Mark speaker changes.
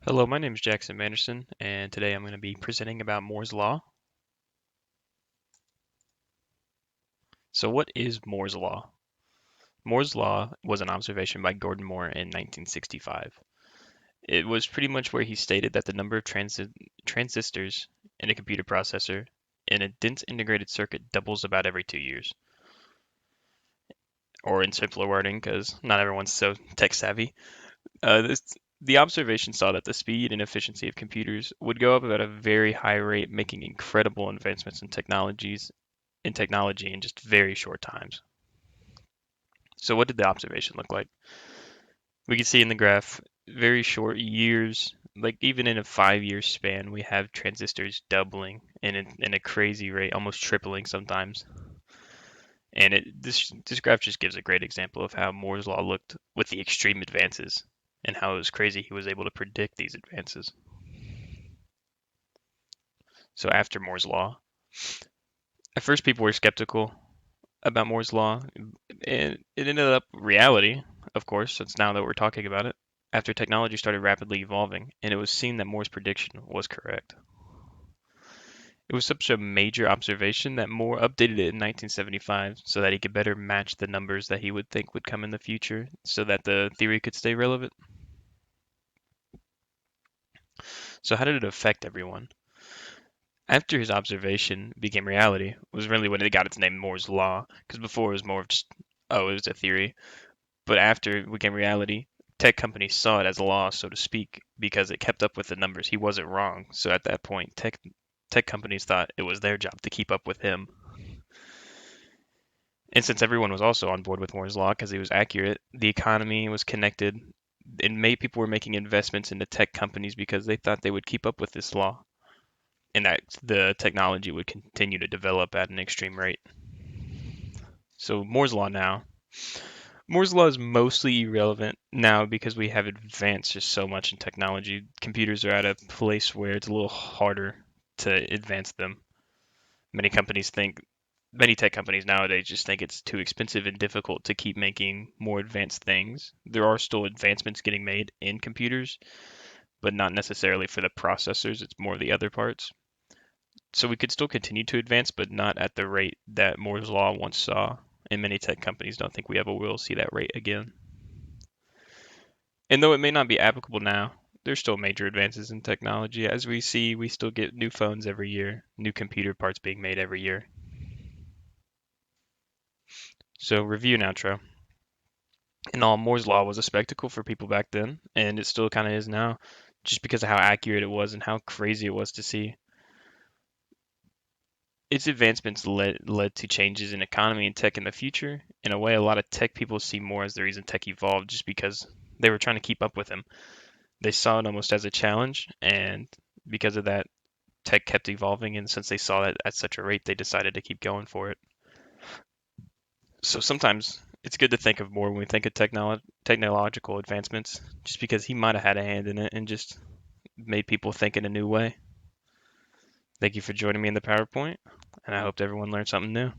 Speaker 1: Hello, my name is Jackson Manderson, and today I'm going to be presenting about Moore's Law. So, what is Moore's Law? Moore's Law was an observation by Gordon Moore in 1965. It was pretty much where he stated that the number of transistors in a computer processor in a dense integrated circuit doubles about every 2 years. Or in simpler wording, because not everyone's so tech savvy, the observation saw that the speed and efficiency of computers would go up at a very high rate, making incredible advancements in technology in just very short times. So what did the observation look like? We can see in the graph very short years, like even in a 5 year span, we have transistors doubling in a crazy rate, almost tripling sometimes. And this graph just gives a great example of how Moore's law looked with the extreme advances and how it was crazy he was able to predict these advances. So after Moore's law, at first people were skeptical about Moore's law, and it ended up reality, of course, since now that we're talking about it, after technology started rapidly evolving, and it was seen that Moore's prediction was correct. It was such a major observation that Moore updated it in 1975 so that he could better match the numbers that he would think would come in the future so that the theory could stay relevant. So how did it affect everyone? After his observation became reality was really when it got its name Moore's Law, because before it was more of just, oh, it was a theory. But after it became reality, tech companies saw it as a law, so to speak, because it kept up with the numbers. He wasn't wrong. So at that point, tech companies thought it was their job to keep up with him. And since everyone was also on board with Moore's law because he was accurate, the economy was connected, and made people were making investments into tech companies because they thought they would keep up with this law and that the technology would continue to develop at an extreme rate. So Moore's law is mostly irrelevant now because we have advanced just so much in technology. Computers are at a place where it's a little harder to advance them. Many companies think, many tech companies nowadays just think it's too expensive and difficult to keep making more advanced things. There are still advancements getting made in computers, but not necessarily for the processors, it's more the other parts. So we could still continue to advance, but not at the rate that Moore's law once saw. And many tech companies don't think we ever will see that rate again. And though it may not be applicable now, there's still major advances in technology. As we see, we still get new phones every year, new computer parts being made every year. So, review and outro. In all, Moore's Law was a spectacle for people back then, and it still kind of is now, just because of how accurate it was and how crazy it was to see. Its advancements led to changes in economy and tech in the future. In a way, a lot of tech people see Moore as the reason tech evolved, just because they were trying to keep up with him. They saw it almost as a challenge, and because of that, tech kept evolving, and since they saw it at such a rate, they decided to keep going for it. So sometimes it's good to think of Moore when we think of technological advancements, just because he might have had a hand in it and just made people think in a new way. Thank you for joining me in the PowerPoint, and I hope everyone learned something new.